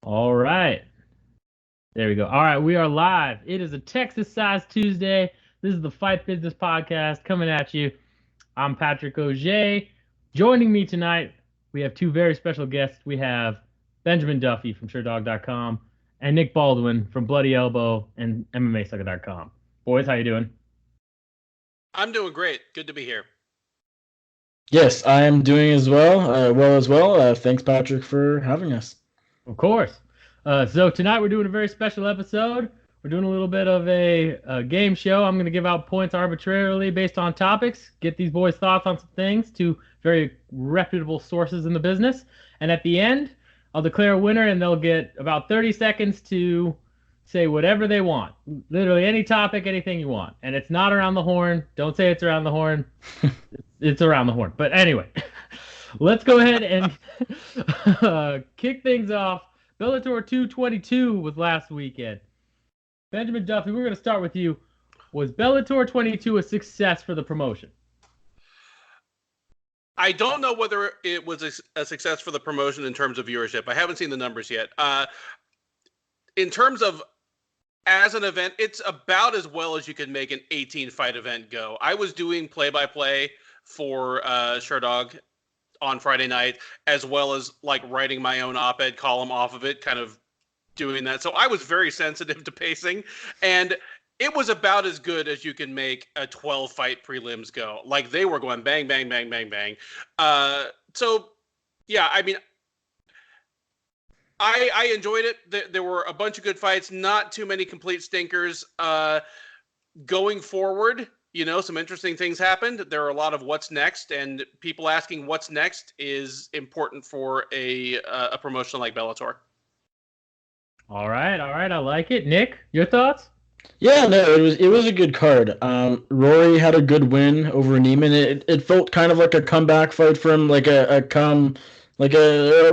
All right. There we go. All right, we are live. It is a Texas Size Tuesday. This is the Fight Business Podcast coming at you. I'm Patrick Auger. Joining me tonight, we have two very special guests. We have Benjamin Duffy from SureDog.com and Nick Baldwin from Bloody Elbow and MMAsucker.com. Boys, how you doing? I'm doing great. Good to be here. Yes, I am doing as well. Thanks, Patrick, for having us. Of course. So tonight we're doing a very special episode. We're doing a little bit of a game show. I'm going to give out points arbitrarily based on topics, get these boys' thoughts on some things to very reputable sources in the business. And at the end, I'll declare a winner and they'll get about 30 seconds to say whatever they want. Literally any topic, anything you want. And it's not around the horn. Don't say it's around the horn. It's around the horn. But anyway, let's go ahead and kick things off. Bellator 222 was last weekend. Benjamin Duffy, we're going to start with you. Was Bellator 22 a success for the promotion? I don't know whether it was a success for the promotion in terms of viewership. I haven't seen the numbers yet. In terms of as an event, it's about as well as you could make an 18-fight event go. I was doing play-by-play for SureDog on Friday night, as well as like writing my own op-ed column off of it, kind of doing that. So I was very sensitive to pacing, and it was about as good as you can make a 12-fight prelims go. Like they were going bang, bang, bang, bang, bang. So yeah, I mean, I enjoyed it. There were a bunch of good fights, not too many complete stinkers. Going forward, some interesting things happened. There are a lot of what's next, and people asking what's next is important for a promotion like Bellator. All right. I like it. Nick, your thoughts? Yeah, no, it was a good card. Rory had a good win over Neiman. It felt kind of like a comeback fight for him, like a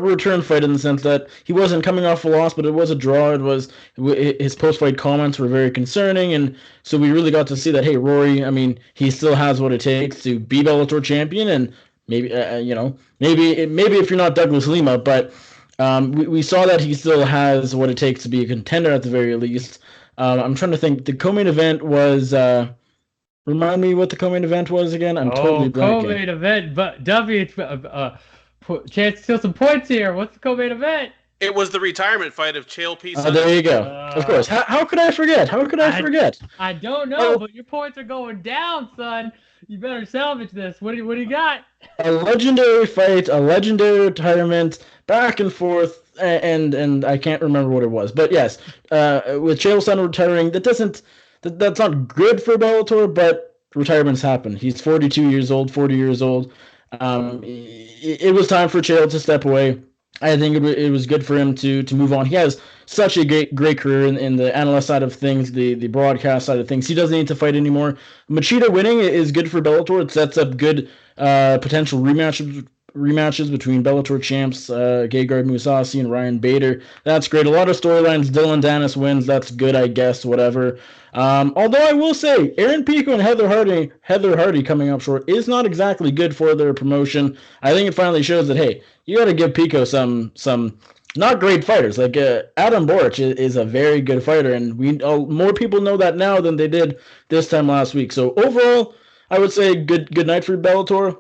return fight in the sense that he wasn't coming off a loss, but it was a draw. His post-fight comments were very concerning, and so we really got to see that, hey, Rory, I mean, he still has what it takes to be Bellator champion, and maybe maybe if you're not Douglas Lima, but we saw that he still has what it takes to be a contender at the very least. I'm trying to think. The co-main event was. Remind me what the co-main event was again. I'm totally blanking. Co-main event, but Duffy, chance to steal some points here. What's the co-main event? It was the retirement fight of Chael P. There you go. Of course. How could I forget? I don't know, but your points are going down, son. You better salvage this. What do you got? A legendary fight, a legendary retirement, back and forth, and I can't remember what it was. But yes, with Chael Sonnen retiring, that's not good for Bellator, but retirements happen. He's 42 years old, 40 years old. It was time for Chael to step away. I think it was good for him to move on. He has such a great career in the analyst side of things, the broadcast side of things. He doesn't need to fight anymore. Machida winning is good for Bellator. It sets up good potential rematches between Bellator champs Gegard Mousasi and Ryan Bader. That's great. A lot of storylines. Dylan Dennis wins. That's good, I guess. Whatever. Although I will say, Aaron Pico and Heather Hardy coming up short is not exactly good for their promotion. I think it finally shows that, hey, you got to give Pico some not great fighters. Like Adam Boric is a very good fighter, and more people know that now than they did this time last week. So overall, I would say good night for Bellator.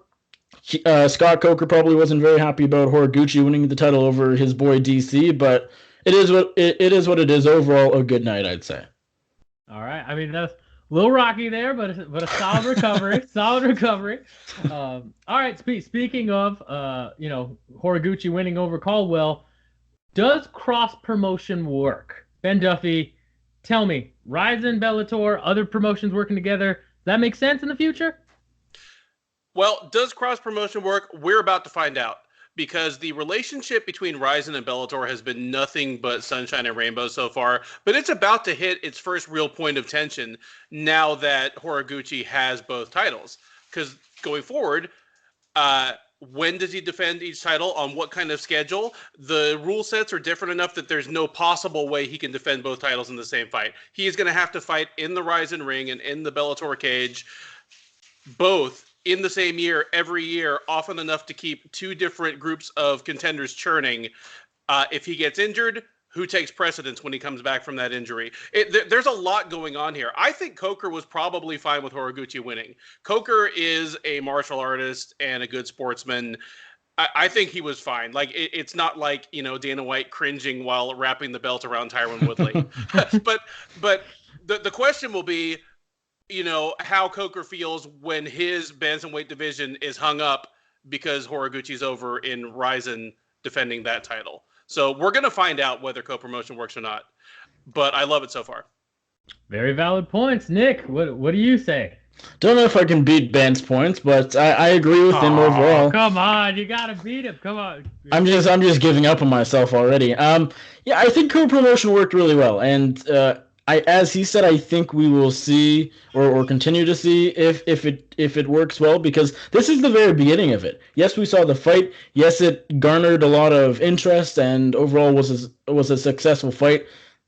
Scott Coker probably wasn't very happy about Horiguchi winning the title over his boy DC, but it is what it is. Overall, a good night, I'd say. All right. I mean, that's a little rocky there, but a solid recovery. Solid recovery. All right. Speaking of, Horiguchi winning over Caldwell, does cross promotion work? Ben Duffy, tell me, Ryzen, Bellator, other promotions working together, does that make sense in the future? Well, does cross promotion work? We're about to find out, because the relationship between Ryzen and Bellator has been nothing but sunshine and rainbows so far, but it's about to hit its first real point of tension now that Horiguchi has both titles. Because going forward, when does he defend each title? On what kind of schedule? The rule sets are different enough that there's no possible way he can defend both titles in the same fight. He is going to have to fight in the Ryzen ring and in the Bellator cage, both in the same year, every year, often enough to keep two different groups of contenders churning. If he gets injured, who takes precedence when he comes back from that injury. There's a lot going on here. I think Coker was probably fine with Horiguchi winning. Coker is a martial artist and a good sportsman. I think he was fine. Like, it's not like, Dana White cringing while wrapping the belt around Tyron Woodley. but the question will be, how Coker feels when his bantamweight division is hung up because Horiguchi's over in Rizin defending that title. So we're going to find out whether co-promotion works or not. But I love it so far. Very valid points. Nick, what do you say? Don't know if I can beat Ben's points, but I agree with him overall. Come on, you gotta beat him. Come on. I'm just giving up on myself already. Yeah, I think co-promotion worked really well, and as he said, I think we will see or continue to see if it works well, because this is the very beginning of it. Yes, we saw the fight. Yes, it garnered a lot of interest and overall was a successful fight.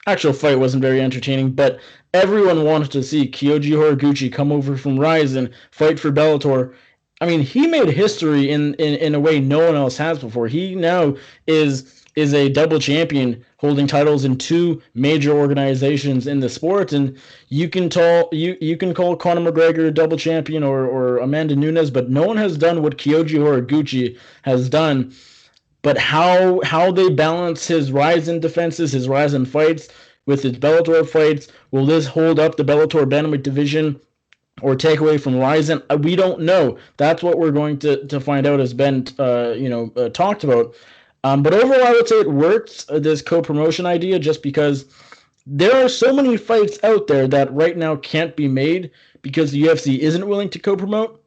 Actual fight wasn't very entertaining, but everyone wanted to see Kyoji Horiguchi come over from Rizin, fight for Bellator. I mean, he made history in a way no one else has before. He now is a double champion, holding titles in two major organizations in the sport, and you can call Conor McGregor a double champion or Amanda Nunes, but no one has done what Kyoji Horiguchi has done. But how they balance his Rizin defenses, his Rizin fights with his Bellator fights, will this hold up the Bellator bantamweight division or take away from Rizin? We don't know. That's what we're going to find out, as Ben talked about. But overall, I would say it works, this co-promotion idea, just because there are so many fights out there that right now can't be made because the UFC isn't willing to co-promote.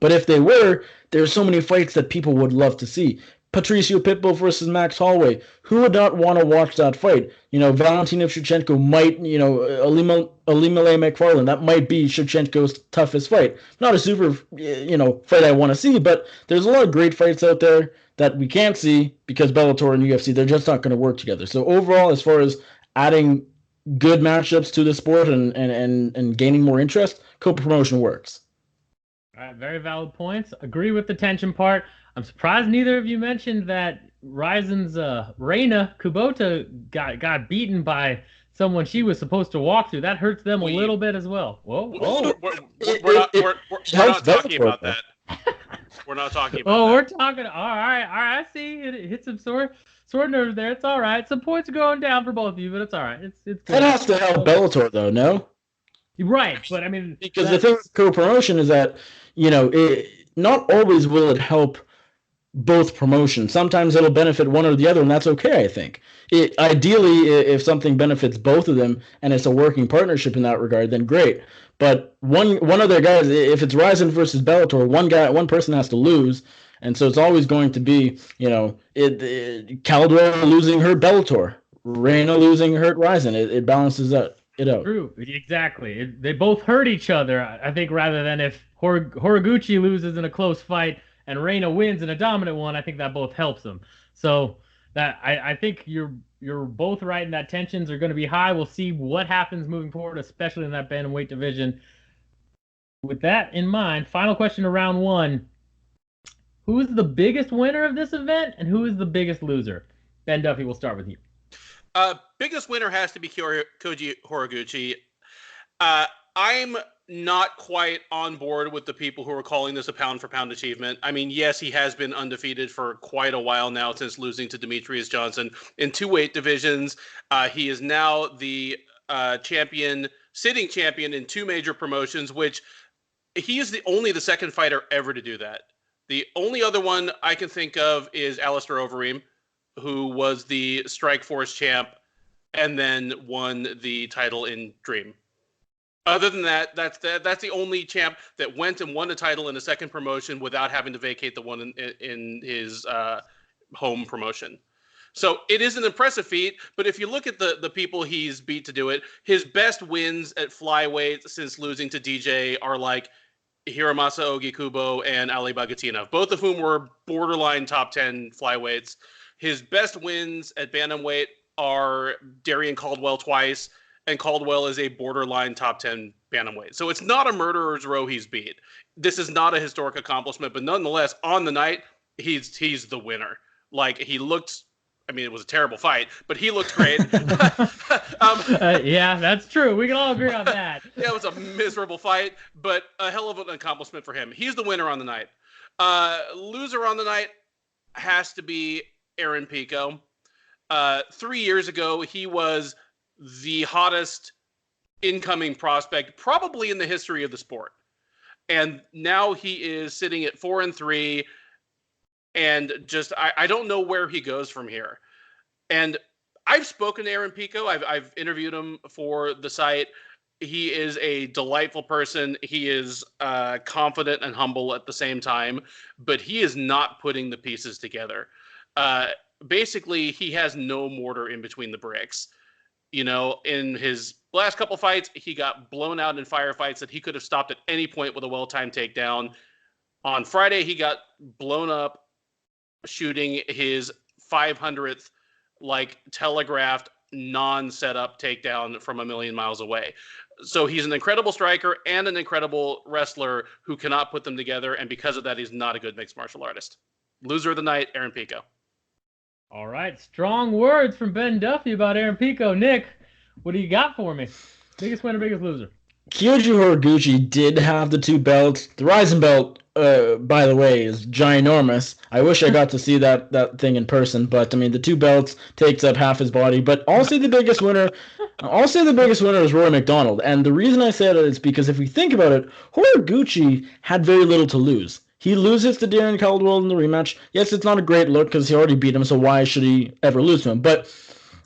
But if they were, there's so many fights that people would love to see. Patricio Pitbull versus Max Holloway. Who would not want to watch that fight? Valentina Shevchenko might, Alimale McFarland, that might be Shevchenko's toughest fight. Not a super, fight I want to see, but there's a lot of great fights out there that we can't see because Bellator and UFC, they're just not going to work together. So overall, as far as adding good matchups to the sport and gaining more interest, co-promotion works. All right, very valid points. Agree with the tension part. I'm surprised neither of you mentioned that Rizin's Reina Kubota got beaten by someone she was supposed to walk through. That hurts them a little bit as well. Whoa. We're not talking about that. We're not talking about that. Oh, we're talking. All right. I see. It hit some sore nerves there. It's all right. Some points are going down for both of you, but it's all right. It's good. That has to help Bellator, though, no? Right, but I mean, because the thing with co-promotion is that not always will it help both promotions. Sometimes it'll benefit one or the other, and that's okay, I think. Ideally, if something benefits both of them and it's a working partnership in that regard, then great. But one other guy, if it's Rizin versus Bellator, one person has to lose, and so it's always going to be, Caldwell losing hurt Bellator, Reina losing hurt Rizin. It balances that. True, exactly. They both hurt each other, I think, rather than if Horiguchi loses in a close fight and Reina wins in a dominant one. I think that both helps them. So that I think you're both right in that tensions are going to be high. We'll see what happens moving forward, especially in that bantamweight division. With that in mind, final question of round one: who is the biggest winner of this event, and who is the biggest loser? Ben Duffy, we'll start with you. Biggest winner has to be Koji Horiguchi. I'm not quite on board with the people who are calling this a pound-for-pound achievement. I mean, yes, he has been undefeated for quite a while now since losing to Demetrius Johnson in two weight divisions. He is now the sitting champion in two major promotions, which he is the second fighter ever to do that. The only other one I can think of is Alistair Overeem, who was the Strikeforce champ and then won the title in Dream. Other than that, that's the only champ that went and won a title in a second promotion without having to vacate the one in his home promotion. So it is an impressive feat, but if you look at the people he's beat to do it, his best wins at flyweight since losing to DJ are like Hiromasa Ogikubo and Ali Bagatinov, both of whom were borderline top 10 flyweights. His best wins at bantamweight are Darian Caldwell twice, and Caldwell is a borderline top 10 bantamweight. So it's not a murderer's row he's beat. This is not a historic accomplishment, but nonetheless, on the night, he's the winner. Like, he looked I mean, it was a terrible fight, but he looked great. Yeah, that's true. We can all agree on that. Yeah, it was a miserable fight, but a hell of an accomplishment for him. He's the winner on the night. Loser on the night has to be Aaron Pico. 3 years ago, he was the hottest incoming prospect probably in the history of the sport. And now he is sitting at 4-3, and just I don't know where he goes from here. And I've spoken to Aaron Pico. I've interviewed him for the site. He is a delightful person. He is confident and humble at the same time, but he is not putting the pieces together. Basically, he has no mortar in between the bricks. You know, in his last couple fights, he got blown out in firefights that he could have stopped at any point with a well-timed takedown. On Friday, he got blown up shooting his 500th, telegraphed, non-setup takedown from a million miles away. So he's an incredible striker and an incredible wrestler who cannot put them together, and because of that, he's not a good mixed martial artist. Loser of the night, Aaron Pico. All right, strong words from Ben Duffy about Aaron Pico. Nick, what do you got for me? Biggest winner, biggest loser. Kyoji Horiguchi did have the 2 belts. The Rising belt, by the way, is ginormous. I wish I got to see that thing in person, but I mean the 2 belts takes up half his body. But I'll say the biggest winner is Rory McDonald. And the reason I say that is because if we think about it, Horiguchi had very little to lose. He loses to Darren Caldwell in the rematch. Yes, it's not a great look because he already beat him, so why should he ever lose to him? But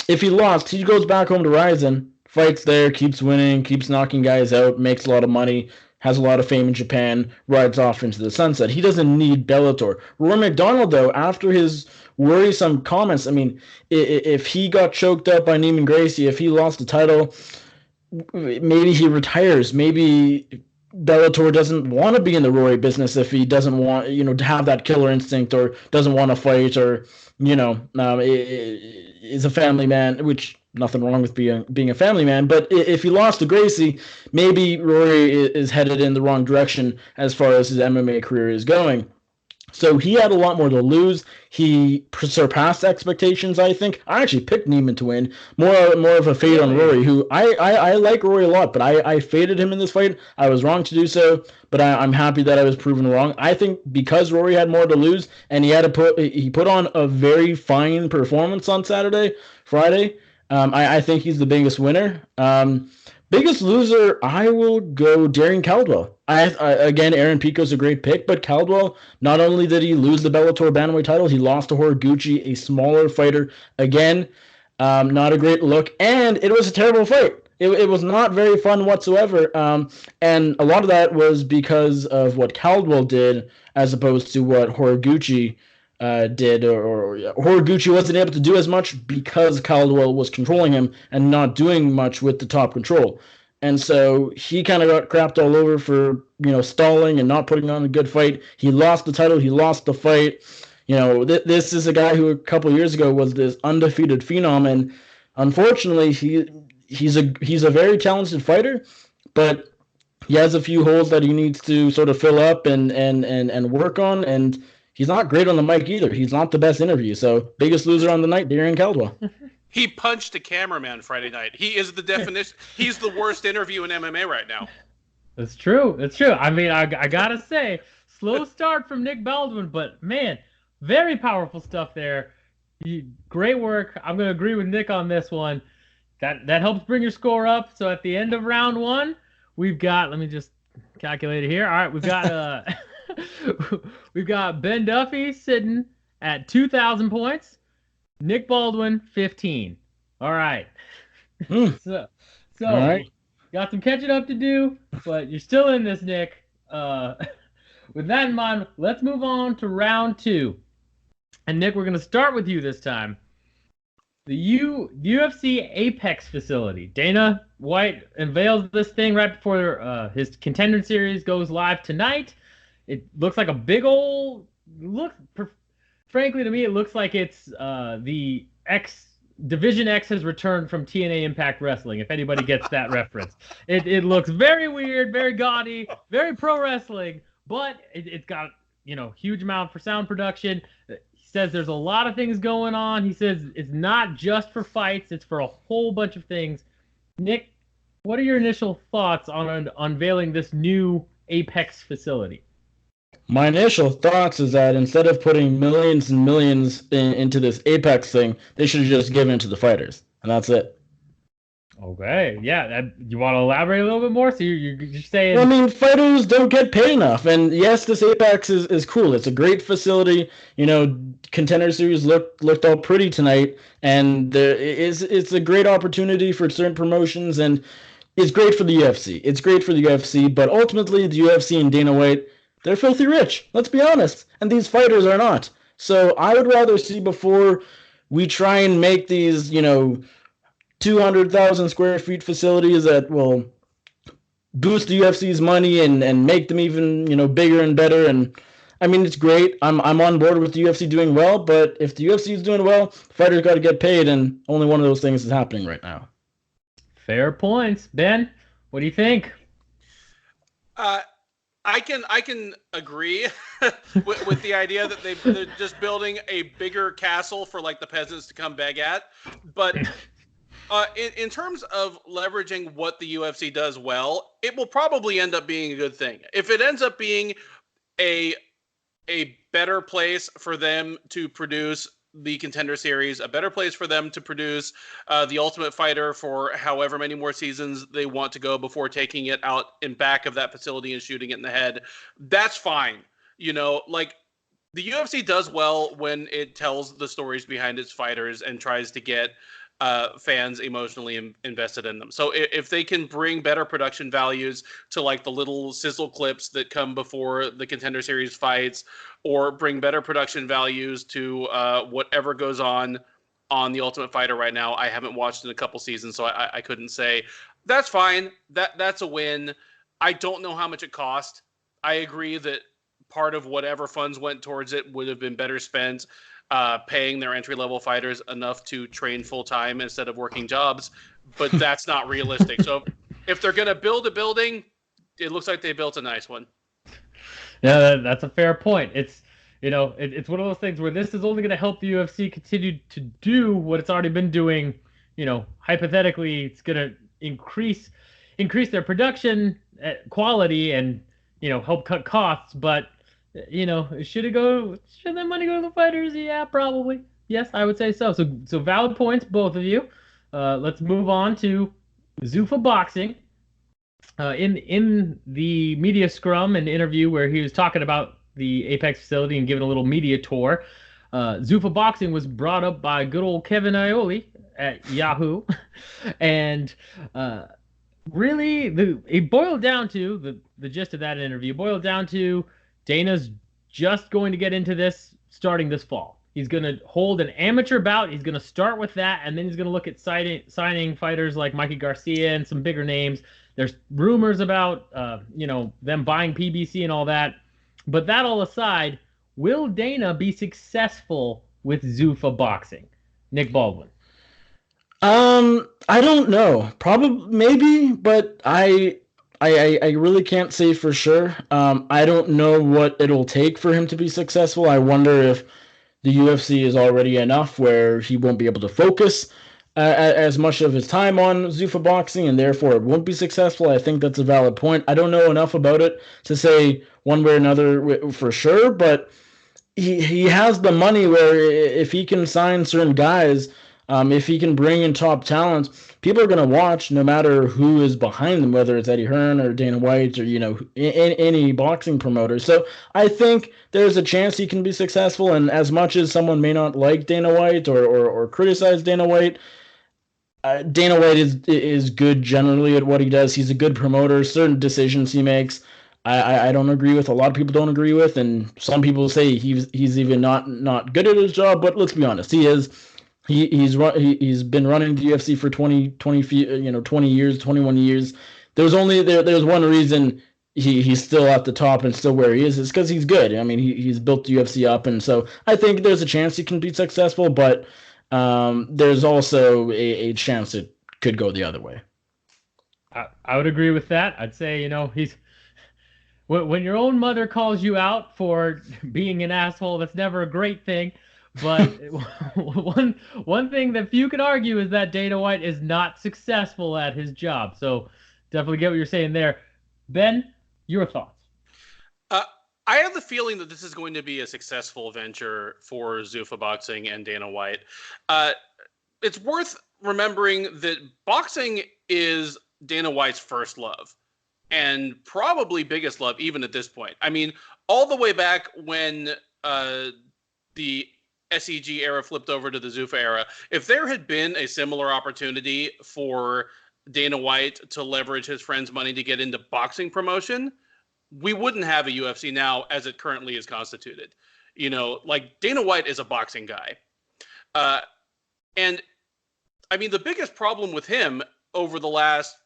if he lost, he goes back home to Ryzen, fights there, keeps winning, keeps knocking guys out, makes a lot of money, has a lot of fame in Japan, rides off into the sunset. He doesn't need Bellator. Rory McDonald, though, after his worrisome comments, I mean, if he got choked up by Neiman Gracie, if he lost the title, maybe he retires. Maybe Bellator doesn't want to be in the Rory business if he doesn't want, to have that killer instinct or doesn't want to fight or, is a family man, which nothing wrong with being a family man. But if he lost to Gracie, maybe Rory is headed in the wrong direction as far as his MMA career is going. So he had a lot more to lose. He surpassed expectations, I think. I actually picked Neiman to win. More of a fade on Rory, who I like Rory a lot, but I faded him in this fight. I was wrong to do so, but I'm happy that I was proven wrong. I think because Rory had more to lose, and he put on a very fine performance on Friday. I think he's the biggest winner. Biggest loser, I will go Darren Caldwell. Again, Aaron Pico's a great pick, but Caldwell, not only did he lose the Bellator Bantamweight title, he lost to Horiguchi, a smaller fighter. Again, not a great look, and it was a terrible fight. It was not very fun whatsoever, and a lot of that was because of what Caldwell did as opposed to what Horiguchi did, or Horiguchi wasn't able to do as much because Caldwell was controlling him and not doing much with the top control. And so he kind of got crapped all over for, stalling and not putting on a good fight. He lost the title. He lost the fight. This is a guy who a couple years ago was this undefeated phenom. And unfortunately, he's a very talented fighter, but he has a few holes that he needs to sort of fill up and work on. And he's not great on the mic either. He's not the best interview. So biggest loser on the night, Darren Caldwell. He punched a cameraman Friday night. He is the definition. He's the worst interview in MMA right now. It's true. It's true. I mean, I gotta say, slow start from Nick Baldwin, but man, very powerful stuff there. Great work. I'm gonna agree with Nick on this one. That helps bring your score up. So at the end of round 1, we've got. Let me just calculate it here. All right, we've got we've got Ben Duffy sitting at 2,000 points. Nick Baldwin, 15. All right. So all right. Got some catching up to do, but you're still in this, Nick. With that in mind, let's move on to round 2. And Nick, we're going to start with you this time. The UFC Apex facility. Dana White unveils this thing right before his Contender Series goes live tonight. It looks like a big old frankly, to me, it looks like it's the Division X has returned from TNA Impact Wrestling, if anybody gets that reference. It looks very weird, very gaudy, very pro wrestling, but it's got, huge amount for sound production. He says there's a lot of things going on. He says it's not just for fights, it's for a whole bunch of things. Nick, what are your initial thoughts on unveiling this new Apex facility? My initial thoughts is that instead of putting millions and millions into this Apex thing, they should have just given it to the fighters, and that's it. Okay, yeah. You want to elaborate a little bit more? So you're saying? Well, I mean, fighters don't get paid enough, and yes, this Apex is cool. It's a great facility. Contender Series looked all pretty tonight, and it's a great opportunity for certain promotions, and it's great for the UFC. It's great for the UFC, but ultimately, the UFC and Dana White, they're filthy rich. Let's be honest, and these fighters are not. So I would rather see, before we try and make these, 200,000 square feet facilities that will boost the UFC's money and make them even, bigger and better. And I mean, it's great. I'm on board with the UFC doing well, but if the UFC is doing well, fighters got to get paid, and only one of those things is happening right now. Fair points. Ben, what do you think? I can agree with the idea that they're just building a bigger castle for like the peasants to come beg at, but in terms of leveraging what the UFC does well, it will probably end up being a good thing. If it ends up being a better place for them to produce the Contender Series, a better place for them to produce the Ultimate Fighter for however many more seasons they want to go before taking it out in back of that facility and shooting it in the head, that's fine. Like, the UFC does well when it tells the stories behind its fighters and tries to get fans emotionally invested in them. So if they can bring better production values to like the little sizzle clips that come before the Contender Series fights, or bring better production values to whatever goes on the Ultimate Fighter right now. I haven't watched in a couple seasons, so I couldn't say. That's fine. That's a win. I don't know how much it cost. I agree that part of whatever funds went towards it would have been better spent paying their entry-level fighters enough to train full-time instead of working jobs, but that's not realistic. So if they're going to build a building, it looks like they built a nice one. Yeah, that's a fair point. It's it's one of those things where this is only going to help the UFC continue to do what it's already been doing. Hypothetically, it's going to increase their production quality and help cut costs, but should that money go to the fighters? Yeah, probably. Yes, I would say so. So valid points, both of you. Let's move on to Zuffa Boxing. In the media scrum and interview where he was talking about the Apex facility and giving a little media tour, Zuffa Boxing was brought up by good old Kevin Aioli at Yahoo, and really it boiled down to the gist of that interview boiled down to Dana's just going to get into this starting this fall. He's going to hold an amateur bout. He's going to start with that, and then he's going to look at signing fighters like Mikey Garcia and some bigger names. There's rumors about, them buying PBC and all that. But that all aside, will Dana be successful with Zuffa Boxing? Nick Baldwin. I don't know. Probably, maybe, but I really can't say for sure. I don't know what it'll take for him to be successful. I wonder if the UFC is already enough where he won't be able to focus as much of his time on Zuffa Boxing, and therefore it won't be successful. I think that's a valid point. I don't know enough about it to say one way or another for sure, but he has the money where if he can sign certain guys, if he can bring in top talents, people are going to watch no matter who is behind them, whether it's Eddie Hearn or Dana White or, any boxing promoter. So I think there's a chance he can be successful. And as much as someone may not like Dana White or criticize Dana White, Dana White is good generally at what he does. He's a good promoter. Certain decisions he makes, I don't agree with. A lot of people don't agree with, and some people say he's even not good at his job. But let's be honest, he is. He's been running the UFC for 20 years, 21 years. There's one reason he's still at the top and still where he is. It's because he's good. I mean, he's built the UFC up, and so I think there's a chance he can be successful, but there's also a chance it could go the other way. I would agree with that. I'd say, he's when your own mother calls you out for being an asshole, that's never a great thing. But one thing that few could argue is that Dana White is not successful at his job. So definitely get what you're saying there. Ben, your thoughts? Uh, I have the feeling that this is going to be a successful venture for Zuffa Boxing and Dana White. It's worth remembering that boxing is Dana White's first love and probably biggest love even at this point. I mean, all the way back when the SEG era flipped over to the Zuffa era, if there had been a similar opportunity for Dana White to leverage his friend's money to get into boxing promotion, we wouldn't have a UFC now as it currently is constituted. You know, like Dana White is a boxing guy. And I mean, the biggest problem with him over the last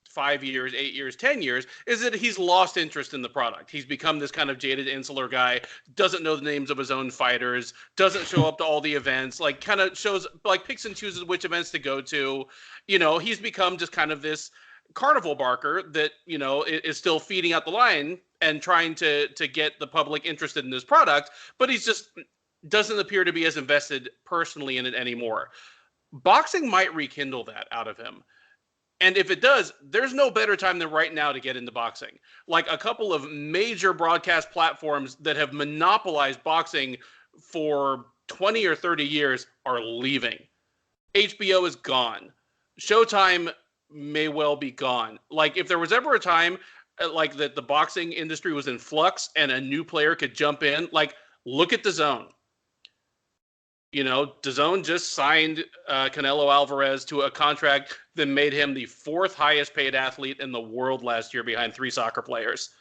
5 years, 8 years, 10 years is that he's lost interest in the product. He's become this kind of jaded, insular guy, doesn't know the names of his own fighters, doesn't show up to all the events, like kind of shows, like picks and chooses which events to go to. You know, he's become just kind of this carnival barker that, you know, is still feeding out the line and trying to get the public interested in this product, but he's just doesn't appear to be as invested personally in it anymore. Boxing might rekindle that out of him. And if it does, there's no better time than right now to get into boxing. Like a couple of major broadcast platforms that have monopolized boxing for 20 or 30 years are leaving. HBO is gone. Showtime may well be gone. Like if there was ever a time like that the boxing industry was in flux and a new player could jump in, like look at DAZN. You know, DAZN just signed Canelo Alvarez to a contract that made him the fourth highest paid athlete in the world last year behind 3 soccer players.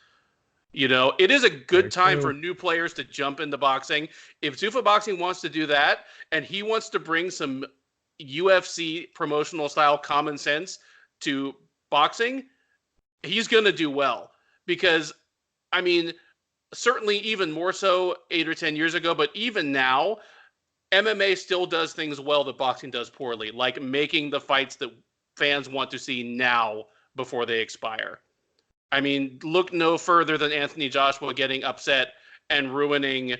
You know, it is a good time for new players to jump into boxing. If Zuffa Boxing wants to do that and he wants to bring some UFC promotional style common sense to boxing, he's going to do well. Because, I mean, certainly even more so 8 or 10 years ago, but even now, MMA still does things well that boxing does poorly, like making the fights that fans want to see now before they expire. I mean, look no further than Anthony Joshua getting upset and ruining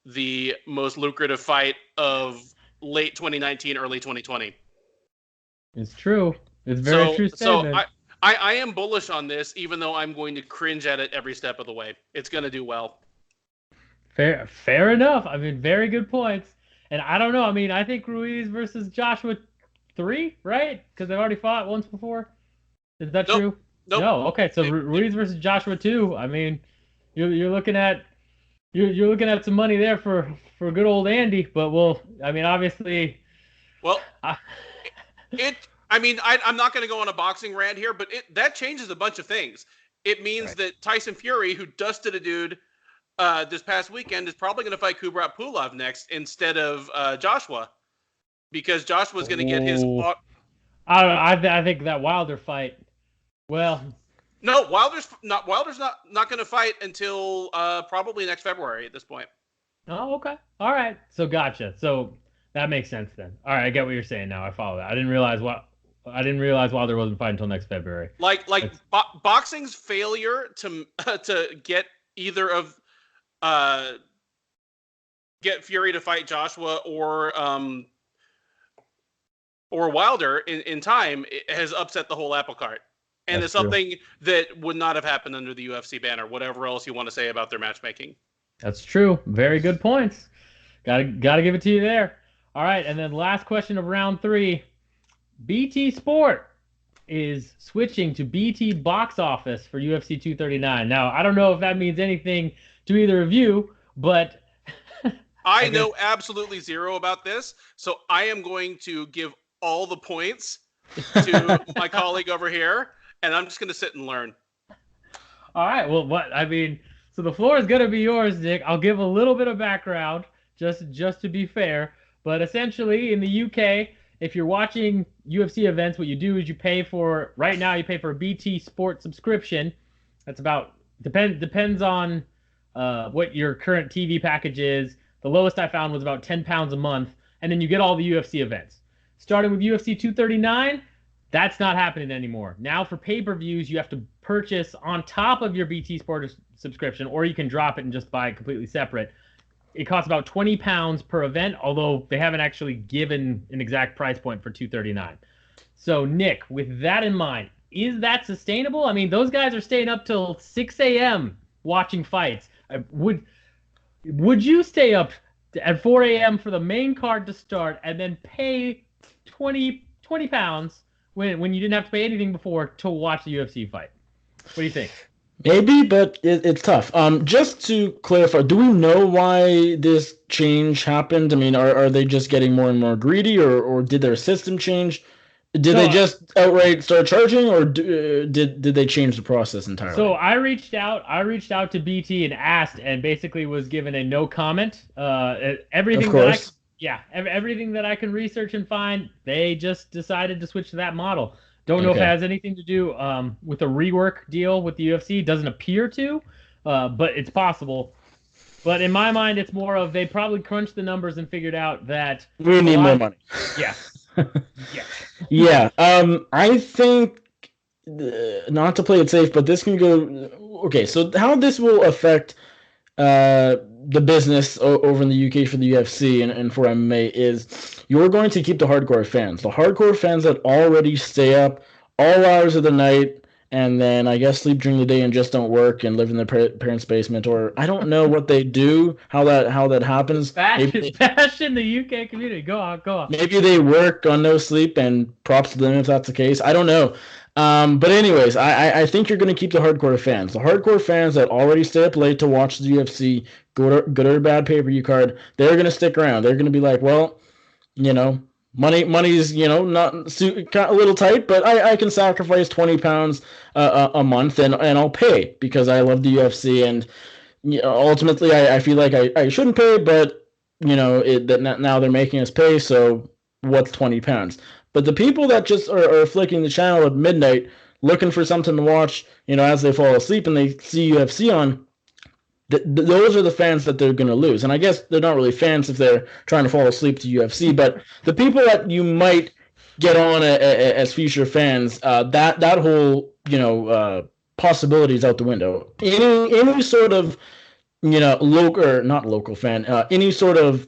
the most lucrative fight of late 2019, early 2020. It's true. It's very true statement. So I am bullish on this, even though I'm going to cringe at it every step of the way. It's going to do well. Fair enough. I mean, very good points. And I don't know. I mean, I think Ruiz versus Joshua 3, right? Because they've already fought once before. Is that true? Nope. No. Okay. So Ruiz versus Joshua 2. I mean, you're looking at some money there for good old Andy. But I mean, obviously. Well, I'm not going to go on a boxing rant here, but that changes a bunch of things. It means that Tyson Fury, who dusted a dude this past weekend, is probably going to fight Kubrat Pulev next instead of Joshua, because Joshua's going to get his. I think that Wilder fight. Well, no, Wilder's not going to fight until probably next February at this point. Oh, okay, all right. So gotcha. So that makes sense then. All right, I get what you're saying now. I follow that. I didn't realize Wilder wasn't fighting until next February. Boxing's failure to get either of get Fury to fight Joshua or Wilder in time has upset the whole apple cart. And it's something that would not have happened under the UFC banner, whatever else you want to say about their matchmaking. That's true. Very good points. Gotta give it to you there. All right, and then last question of round 3. BT Sport is switching to BT Box Office for UFC 239. Now, I don't know if that means anything to either of you, but I know absolutely zero about this, so I am going to give all the points to my colleague over here, and I'm just going to sit and learn. All right. Well, so the floor is going to be yours, Nick. I'll give a little bit of background just to be fair, but essentially in the UK, if you're watching UFC events, what you do is you pay for a BT Sport subscription. That's depends on what your current TV package is. The lowest I found was about £10 a month, and then you get all the UFC events. Starting with UFC 239, that's not happening anymore. Now for pay-per-views, you have to purchase on top of your BT Sport subscription, or you can drop it and just buy it completely separate. it costs about 20 pounds per event, although they haven't actually given an exact price point for 239. So, Nick, with that in mind, is that sustainable? I mean, those guys are staying up till 6 a.m. watching fights. Would you stay up at 4 a.m. for the main card to start and then pay 20 pounds when you didn't have to pay anything before to watch the UFC fight? What do you think? Maybe, but it's tough. Just to clarify, do we know why this change happened? I mean, are they just getting more and more greedy, or did their system change? Did they just outright start charging, or did they change the process entirely? So I reached out to BT and asked, and basically was given a no comment. Everything everything that I can research and find, they just decided to switch to that model. Don't know if it has anything to do with a rework deal with the UFC. Doesn't appear to, but it's possible. But in my mind, it's more of they probably crunched the numbers and figured out that we need more money. Yeah. Yeah. I think, not to play it safe, but this can go. Okay, so how this will affect the business over in the UK for the UFC and for MMA is you're going to keep the hardcore fans. The hardcore fans that already stay up all hours of the night and then I guess sleep during the day and just don't work and live in their parents' basement, or I don't know what they do, how that happens. Bash in the UK community. Go on. Maybe they work on no sleep, and props to them if that's the case. I don't know. But anyways, I think you're going to keep the hardcore fans. The hardcore fans that already stay up late to watch the UFC, good or bad pay-per-view card, they're going to stick around. They're going to be like, well, money's not a little tight, but I can sacrifice 20 pounds a month and I'll pay because I love the UFC, and ultimately I feel like I shouldn't pay, but now they're making us pay, so what's 20 pounds? But the people that just are flicking the channel at midnight looking for something to watch, as they fall asleep and they see UFC on, those are the fans that they're going to lose. And I guess they're not really fans if they're trying to fall asleep to UFC, but the people that you might get on as future fans, that whole possibility is out the window. Any sort of local or not local fan, any sort of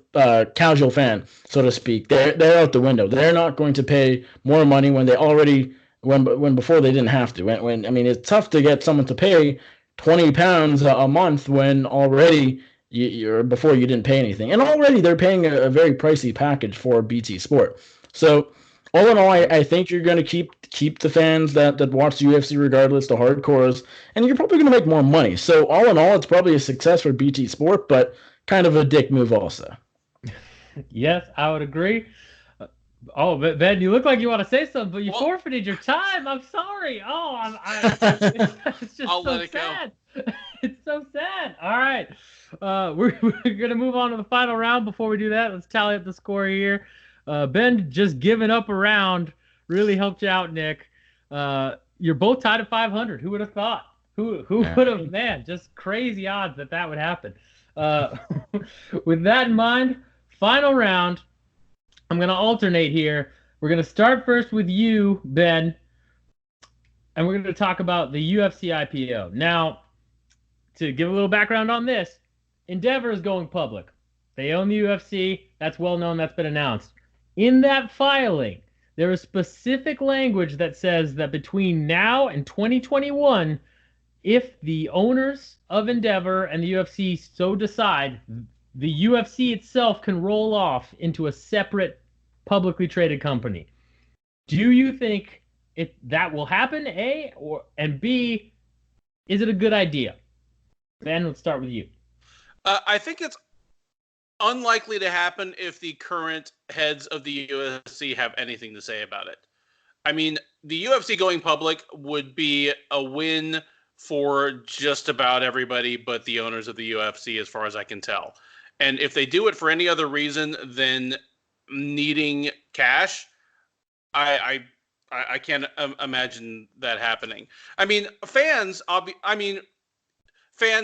casual fan, so to speak, they're out the window. They're not going to pay more money when they already when before they didn't have to. When I mean, it's tough to get someone to pay 20 pounds a month when already before you didn't pay anything, and already they're paying a very pricey package for BT Sport. So all in all, I think you're going to keep the fans that watch the UFC regardless, the hardcores, and you're probably going to make more money. So all in all, it's probably a success for BT Sport, but kind of a dick move also. Yes, I would agree. Oh, Ben, you look like you want to say something, but you forfeited your time. I'm sorry. Oh, it's just so sad. It's so sad. All right. We're going to move on to the final round. Before we do that, let's tally up the score here. Ben just giving up a round really helped you out, Nick. You're both tied at 500. Who would have thought? Who would have, man, just crazy odds that would happen. With that in mind, final round. I'm going to alternate here. We're going to start first with you, Ben, and we're going to talk about the UFC IPO. Now, to give a little background on this, Endeavor is going public. They own the UFC. That's well known. That's been announced. In that filing, there is specific language that says that between now and 2021, if the owners of Endeavor and the UFC so decide, the UFC itself can roll off into a separate publicly traded company. Do you think that will happen, A, and B, is it a good idea? Ben, let's start with you. I think it's unlikely to happen if the current heads of the UFC have anything to say about it. I mean, the UFC going public would be a win for just about everybody but the owners of the UFC, as far as I can tell. And if they do it for any other reason than needing cash, I can't imagine that happening. I mean, fans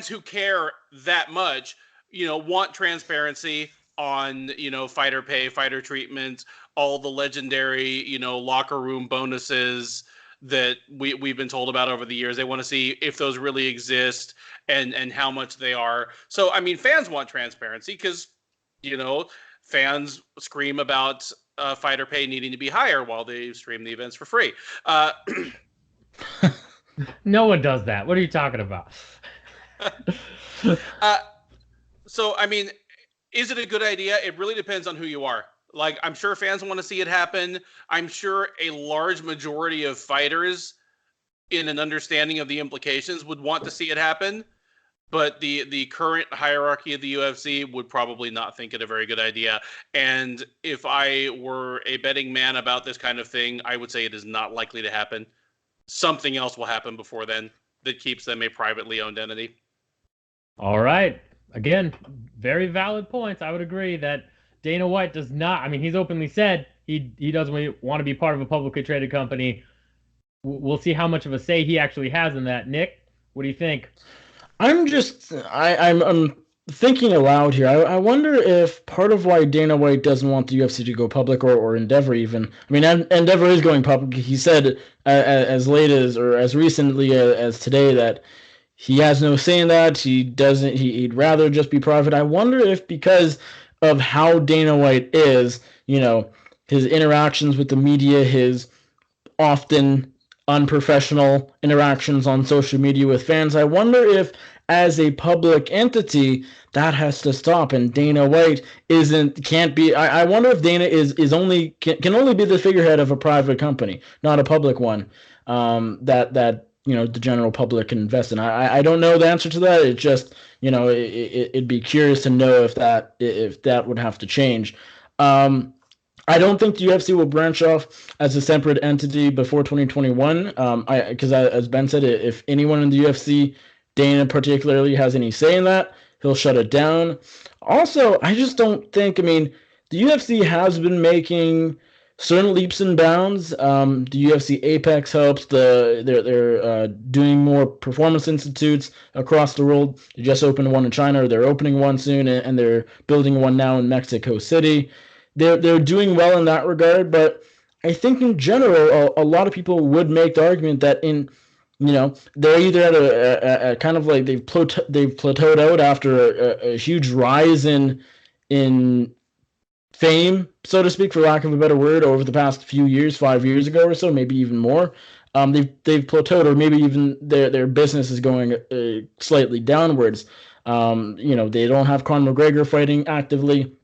who care that much, want transparency on, fighter pay, fighter treatment, all the legendary, locker room bonuses, that we've been told about over the years. They want to see if those really exist and how much they are. So, I mean, fans want transparency because, fans scream about fighter pay needing to be higher while they stream the events for free. No one does that. What are you talking about? So, I mean, is it a good idea? It really depends on who you are. Like, I'm sure fans want to see it happen. I'm sure a large majority of fighters in an understanding of the implications would want to see it happen. But the current hierarchy of the UFC would probably not think it a very good idea. And if I were a betting man about this kind of thing, I would say it is not likely to happen. Something else will happen before then that keeps them a privately owned entity. All right. Again, very valid points. I would agree that Dana White does not. I mean, he's openly said he doesn't want to be part of a publicly traded company. We'll see how much of a say he actually has in that. Nick, what do you think? I'm thinking aloud here. I wonder if part of why Dana White doesn't want the UFC to go public, or Endeavor even. I mean, Endeavor is going public. He said as late as, or as recently as today, that he has no say in that. He doesn't. He'd rather just be private. I wonder if because of how Dana White is, his interactions with the media, his often unprofessional interactions on social media with fans. I wonder if, as a public entity, that has to stop, and Dana White can't be. I wonder if Dana can only be the figurehead of a private company, not a public one. That the general public can invest in. I don't know the answer to that. It's just it'd be curious to know if that would have to change. I don't think the UFC will branch off as a separate entity before 2021. Because as Ben said, if anyone in the UFC, Dana particularly, has any say in that, he'll shut it down. Also, I just don't think. I mean, the UFC has been making certain leaps and bounds. The UFC Apex helps. They're doing more performance institutes across the world. They just opened one in China, or they're opening one soon, and they're building one now in Mexico City. They're doing well in that regard, but I think in general, a lot of people would make the argument that they're either at a kind of like they've plateaued out after a huge rise in fame, so to speak, for lack of a better word, over the past few years, 5 years ago or so, maybe even more. They've plateaued, or maybe even their business is going slightly downwards. They don't have Conor McGregor fighting actively.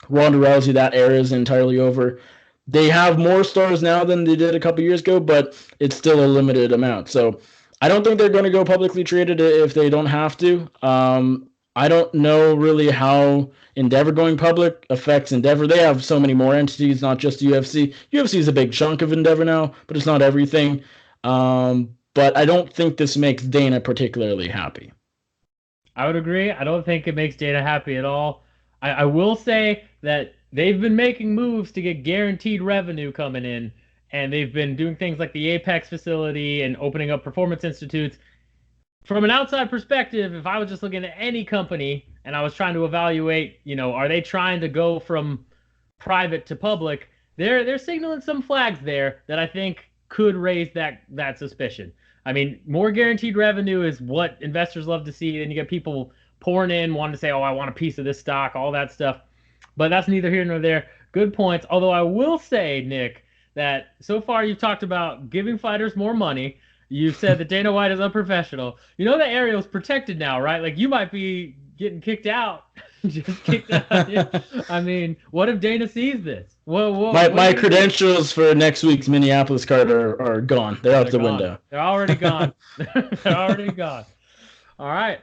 Ronda Rousey, that era is entirely over. They have more stars now than they did a couple years ago, but it's still a limited amount. So I don't think they're going to go publicly traded if they don't have to. I don't know really how Endeavor going public affects Endeavor. They have so many more entities, not just UFC. UFC is a big chunk of Endeavor now, but it's not everything. But I don't think this makes Dana particularly happy. I would agree. I don't think it makes Dana happy at all. I will say that they've been making moves to get guaranteed revenue coming in, and they've been doing things like the Apex facility and opening up performance institutes. From an outside perspective, if I was just looking at any company and I was trying to evaluate, are they trying to go from private to public, they're signaling some flags there that I think could raise that suspicion. I mean, more guaranteed revenue is what investors love to see. Then you get people pouring in, wanting to say, oh, I want a piece of this stock, all that stuff. But that's neither here nor there. Good points. Although I will say, Nick, that so far you've talked about giving fighters more money. You've said that Dana White is unprofessional. You know that area is protected now, right? Like, you might be getting kicked out. Just kicked out. I mean, what if Dana sees this? My credentials for next week's Minneapolis card are gone. They're out the window. They're already gone. They're already gone. All right.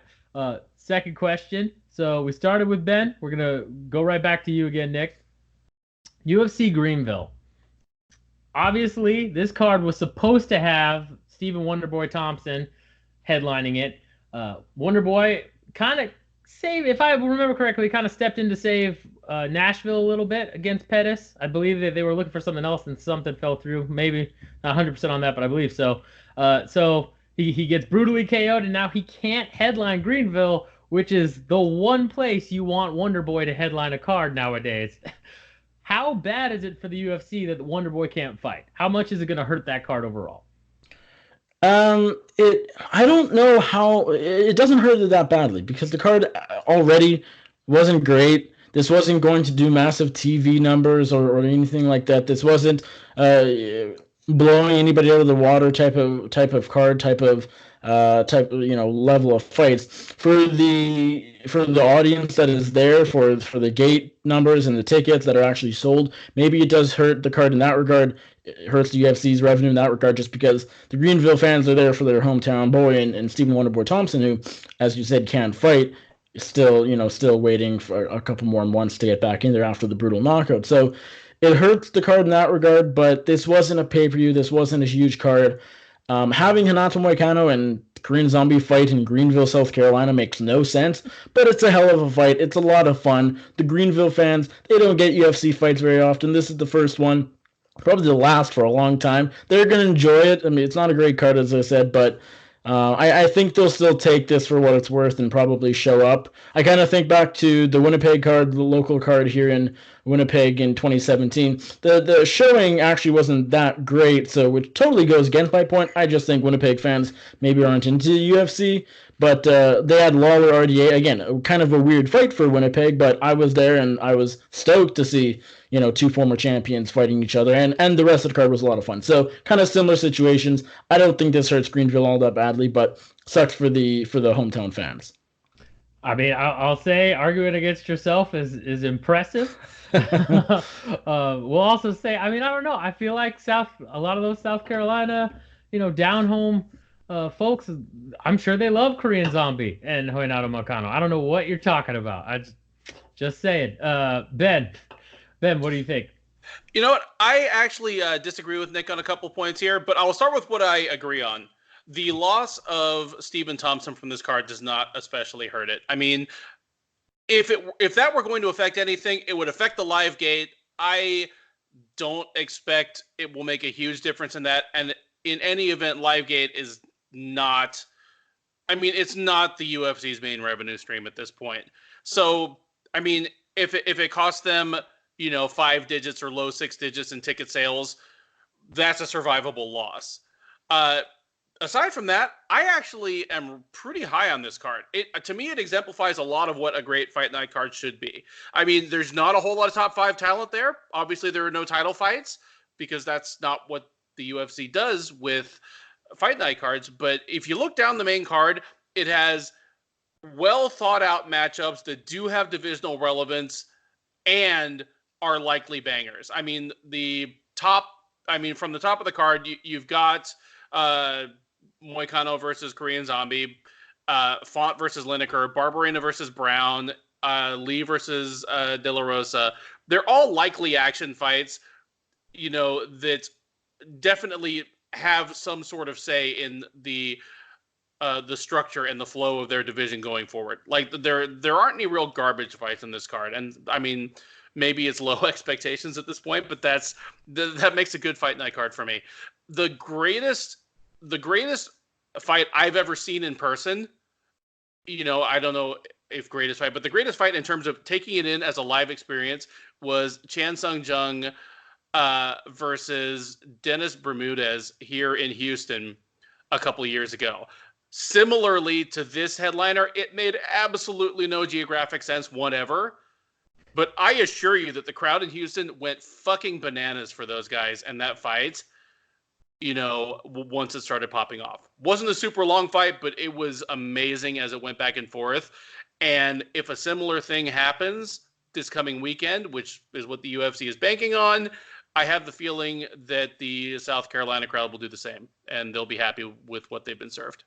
Second question. So we started with Ben. We're going to go right back to you again, Nick. UFC Greenville. Obviously, this card was supposed to have Stephen Wonderboy Thompson headlining it. Wonderboy kind of saved, if I remember correctly, kind of stepped in to save Nashville a little bit against Pettis. I believe that they were looking for something else and something fell through. Maybe not 100% on that, but I believe so. So he gets brutally KO'd, and now he can't headline Greenville, which is the one place you want Wonderboy to headline a card nowadays. How bad is it for the UFC that the Wonderboy can't fight? How much is it going to hurt that card overall? I don't know how it doesn't hurt it that badly because the card already wasn't great. This wasn't going to do massive TV numbers or anything like that. This wasn't uh, blowing anybody out of the water type of card type level of fights for the audience that is there for the gate numbers and the tickets that are actually sold. Maybe it does hurt the card in that regard. It hurts the UFC's revenue in that regard just because the Greenville fans are there for their hometown boy and Stephen Wonderboy Thompson, who, as you said, can fight, still waiting for a couple more months to get back in there after the brutal knockout. So it hurts the card in that regard, but this wasn't a pay-per-view. This wasn't a huge card. Having Hanato Moicano and Korean Zombie fight in Greenville, South Carolina makes no sense, but it's a hell of a fight. It's a lot of fun. The Greenville fans, they don't get UFC fights very often. This is the first one, probably the last for a long time. They're going to enjoy it. I mean, it's not a great card, as I said, but I think they'll still take this for what it's worth and probably show up. I kind of think back to the Winnipeg card, the local card here in Winnipeg in 2017. The showing actually wasn't that great, so which totally goes against my point. I just think Winnipeg fans maybe aren't into the UFC, but they had Lawler RDA again, kind of a weird fight for Winnipeg, but I was there and I was stoked to see two former champions fighting each other, and the rest of the card was a lot of fun. So kind of similar situations. I don't think this hurts Greenville all that badly, but sucks for the hometown fans. I mean, I'll say arguing against yourself is impressive. We'll also say, I mean, I don't know. I feel like a lot of those South Carolina, down home folks, I'm sure they love Korean Zombie and Hoinato Makano. I don't know what you're talking about. I just saying. Ben, what do you think? You know what? I actually disagree with Nick on a couple points here, but I will start with what I agree on. The loss of Stephen Thompson from this card does not especially hurt it. I mean, if that were going to affect anything, it would affect the live gate. I don't expect it will make a huge difference in that. And in any event, live gate is not. I mean, it's not the UFC's main revenue stream at this point. So, I mean, if it costs them 5 digits or low 6 digits in ticket sales, that's a survivable loss. Aside from that, I actually am pretty high on this card. To me, it exemplifies a lot of what a great fight night card should be. I mean, there's not a whole lot of top 5 talent there. Obviously, there are no title fights because that's not what the UFC does with fight night cards. But if you look down the main card, it has well thought out matchups that do have divisional relevance and are likely bangers. I mean, from the top of the card, you've got Moicano versus Korean Zombie, Font versus Lineker, Barbarina versus Brown, Lee versus De La Rosa. They're all likely action fights, that definitely have some sort of say in the structure and the flow of their division going forward. Like there aren't any real garbage fights in this card, and I mean, maybe it's low expectations at this point, but that makes a good fight night card for me. The greatest fight I've ever seen in person, I don't know if greatest fight, but the greatest fight in terms of taking it in as a live experience was Chan Sung Jung versus Dennis Bermudez here in Houston a couple of years ago. Similarly to this headliner, it made absolutely no geographic sense whatever. But I assure you that the crowd in Houston went fucking bananas for those guys and that fight, once it started popping off. Wasn't a super long fight, but it was amazing as it went back and forth. And if a similar thing happens this coming weekend, which is what the UFC is banking on, I have the feeling that the South Carolina crowd will do the same, and they'll be happy with what they've been served.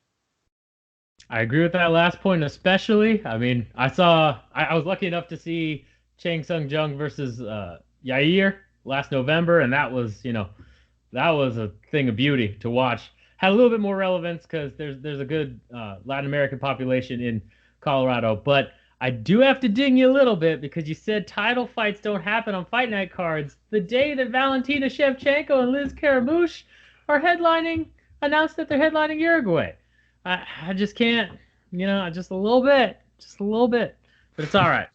I agree with that last point, especially. I mean, I was lucky enough to see Chang Sung Jung versus Yair last November, and that was a thing of beauty to watch. Had a little bit more relevance because there's a good Latin American population in Colorado, but I do have to ding you a little bit because you said title fights don't happen on fight night cards. The day that Valentina Shevchenko and Liz Caramouche are announced that they're headlining Uruguay. I just can't, just a little bit, but it's all right.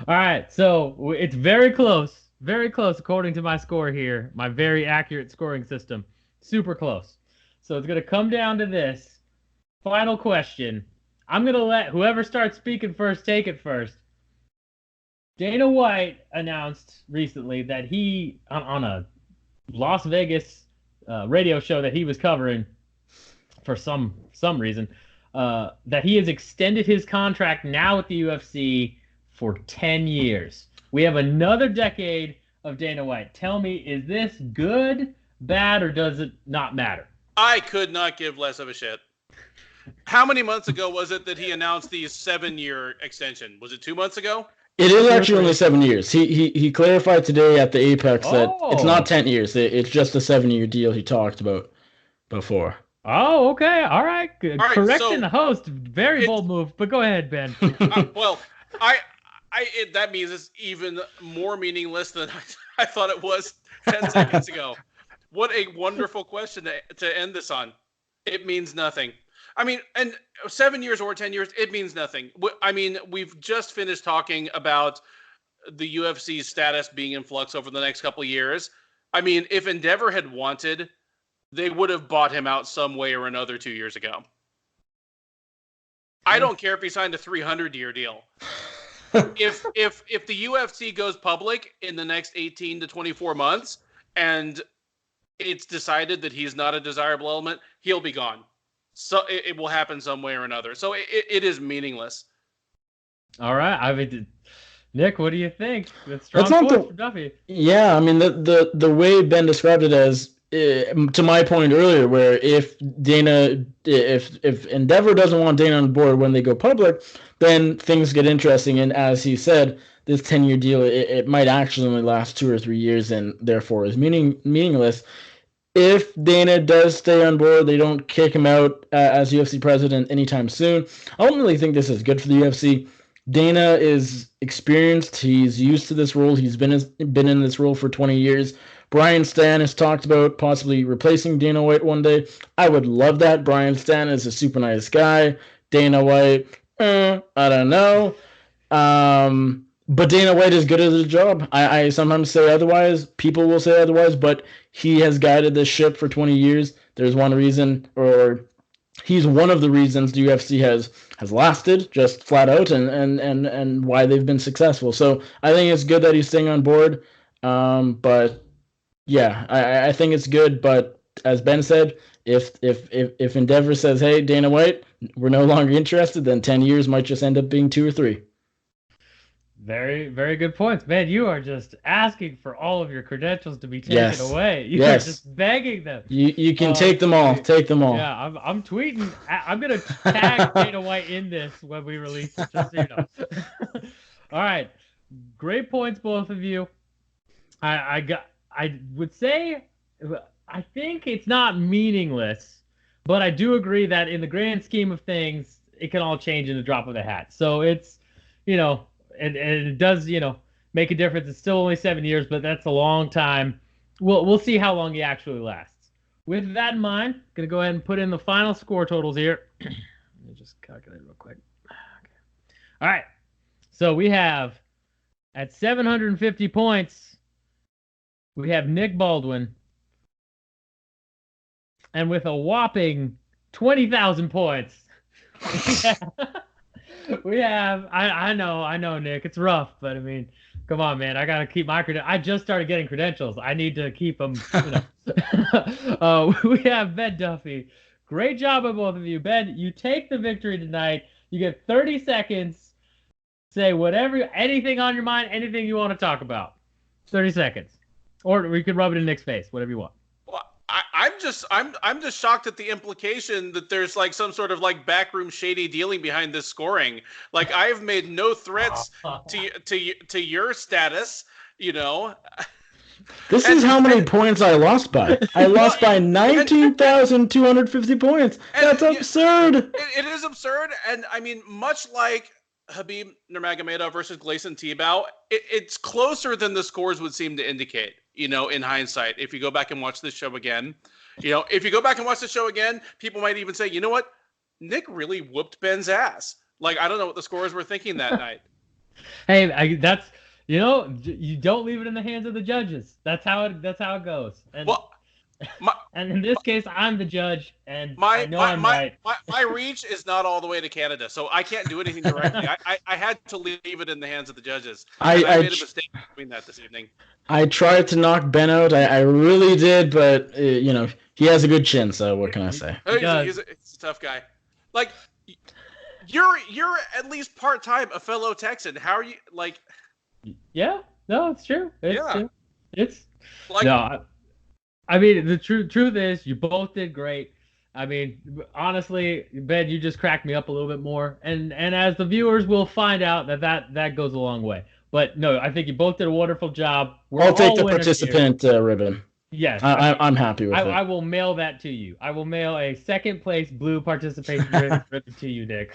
All right, so it's very close according to my score here, my very accurate scoring system. Super close. So it's going to come down to this. Final question. I'm going to let whoever starts speaking first take it first. Dana White announced recently that he, on a Las Vegas radio show that he was covering for some reason, that he has extended his contract now with the UFC for 10 years. We have another decade of Dana White. Tell me, is this good, bad, or does it not matter? I could not give less of a shit. How many months ago was it that he announced the 7-year extension? Was it 2 months ago? It is actually only 7 years. He clarified today at the Apex that it's not 10 years. It's just a 7-year deal he talked about before. Oh, okay. All right. Correcting the host. Very bold move. But go ahead, Ben. Well, that means it's even more meaningless than I thought it was 10 seconds ago. What a wonderful question to end this on. It means nothing. I mean, and 7 years or 10 years, it means nothing. I mean, we've just finished talking about the UFC's status being in flux over the next couple of years. I mean, if Endeavor had wanted, they would have bought him out some way or another 2 years ago. I don't care if he signed a 300-year deal. If the UFC goes public in the next 18 to 24 months and it's decided that he's not a desirable element, he'll be gone. So it will happen some way or another. So it is meaningless. All right. I mean, Nick, what do you think? That's strong point from Duffy. Yeah, I mean the way Ben described it as, to my point earlier, where if Endeavor doesn't want Dana on board when they go public, then things get interesting. And as he said, this 10-year deal, it might actually only last 2 or 3 years, and therefore is meaningless. If Dana does stay on board, they don't kick him out as UFC president anytime soon. I don't really think this is good for the UFC. Dana is experienced. He's used to this role. He's been in this role for 20 years. Brian Stan has talked about possibly replacing Dana White one day. I would love that. Brian Stan is a super nice guy. Dana White, I don't know. But Dana White is good at his job. I sometimes say otherwise. People will say otherwise, but he has guided this ship for 20 years. There's one reason, or he's one of the reasons the UFC has lasted, just flat out, and why they've been successful. So I think it's good that he's staying on board. But yeah, I think it's good. But as Ben said, if Endeavor says, hey, Dana White, we're no longer interested, then 10 years might just end up being 2 or 3. Very, very good points. Man, you are just asking for all of your credentials to be taken away. You are just begging them. You can take them all. Take them all. Yeah, I'm tweeting. I'm going to tag Dana White in this when we release it, just so you know. All right. Great points, both of you. I would say I think it's not meaningless, but I do agree that in the grand scheme of things, it can all change in the drop of a hat. So it's, and it does, make a difference. It's still only 7 years, but that's a long time. We'll see how long he actually lasts. With that in mind, going to go ahead and put in the final score totals here. Let me just calculate real quick. Okay. All right. So we have, at 750 points, we have Nick Baldwin. And with a whopping 20,000 points, we have, I know, Nick, it's rough, but I mean, come on, man, I got to keep my credentials. I just started getting credentials. I need to keep them, we have Ben Duffy. Great job by both of you. Ben, you take the victory tonight. You get 30 seconds. Say anything on your mind, anything you want to talk about. 30 seconds. Or we could rub it in Nick's face, whatever you want. I'm just shocked at the implication that there's like some sort of like backroom shady dealing behind this scoring. Like I've made no threats to your status, This is how many points I lost by. I lost by 19,250 points. That's absurd. It is absurd, and I mean, much like Khabib Nurmagomedov versus Gleison Tibau, it's closer than the scores would seem to indicate. In hindsight, if you go back and watch this show again, people might even say, you know what, Nick really whooped Ben's ass. Like, I don't know what the scores were thinking that night. Hey, that's, you don't leave it in the hands of the judges. That's how it goes. And... Well, And in this case, I'm the judge, and I My know my, I'm my, right. my reach is not all the way to Canada, so I can't do anything directly. I had to leave it in the hands of the judges, and I made a mistake doing that this evening. I tried to knock Ben out. I really did, but he has a good chin. So what can I say? He's a tough guy. Like you're at least part time a fellow Texan. How are you like? Yeah, no, it's true. It's like no. I mean, the truth is, you both did great. I mean, honestly, Ben, you just cracked me up a little bit more, and as the viewers will find out that goes a long way. But no, I think you both did a wonderful job. I'll take the participant ribbon. Yes, I'm happy with it. I will mail that to you. I will mail a second place blue participation ribbon to you, Nick.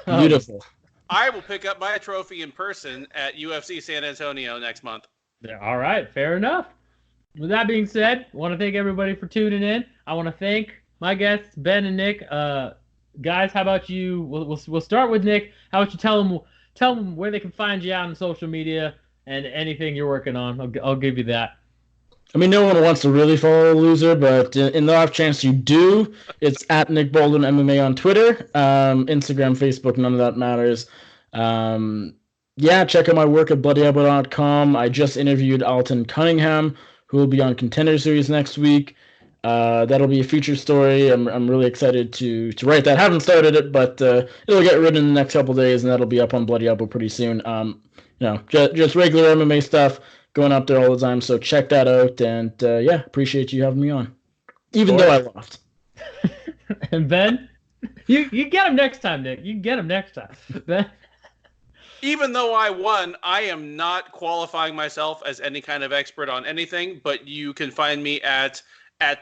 Beautiful. I will pick up my trophy in person at UFC San Antonio next month. All right, fair enough. With that being said, I want to thank everybody for tuning in. I want to thank my guests, Ben and Nick. Guys, how about you? We'll start with Nick. How about you tell them where they can find you out on social media and anything you're working on. I'll give you that. I mean, no one wants to really follow a loser, but in the off chance you do, it's at Nick Baldwin MMA on Twitter, Instagram, Facebook, none of that matters. Check out my work at bloodyelbow.com. I just interviewed Alton Cunningham, who will be on Contender Series next week. That'll be a feature story. I'm really excited to write that. Haven't started it, but it'll get written in the next couple of days, and that'll be up on Bloody Elbow pretty soon. Just regular MMA stuff going up there all the time. So check that out, and appreciate you having me on, even though I lost. And Ben, you get him next time, Nick. You get him next time, Ben. Even though I won, I am not qualifying myself as any kind of expert on anything, but you can find me at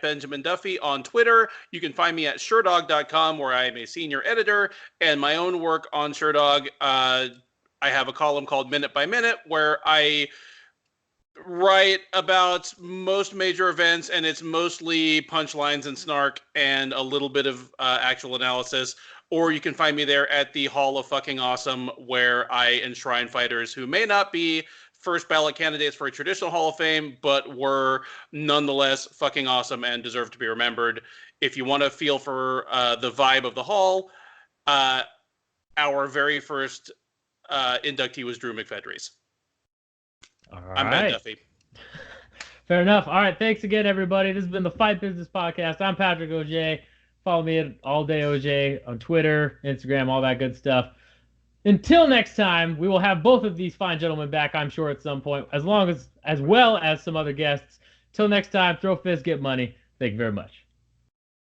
Benjamin Duffy on Twitter. You can find me at Sherdog.com, where I am a senior editor, and my own work on Sherdog. I have a column called Minute by Minute, where I write about most major events, and it's mostly punchlines and snark and a little bit of actual analysis. Or you can find me there at the Hall of Fucking Awesome, where I enshrine fighters who may not be first ballot candidates for a traditional Hall of Fame, but were nonetheless fucking awesome and deserve to be remembered. If you want to feel for the vibe of the Hall, our very first inductee was Drew McFedries. All I'm Ben Duffy. Fair enough. All right, thanks again, everybody. This has been the Fight Business Podcast. I'm Patrick Auger. Follow me at All Day OJ on Twitter, Instagram, all that good stuff. Until next time, we will have both of these fine gentlemen back, I'm sure, at some point, as well as some other guests. Till next time, throw fists, get money. Thank you very much.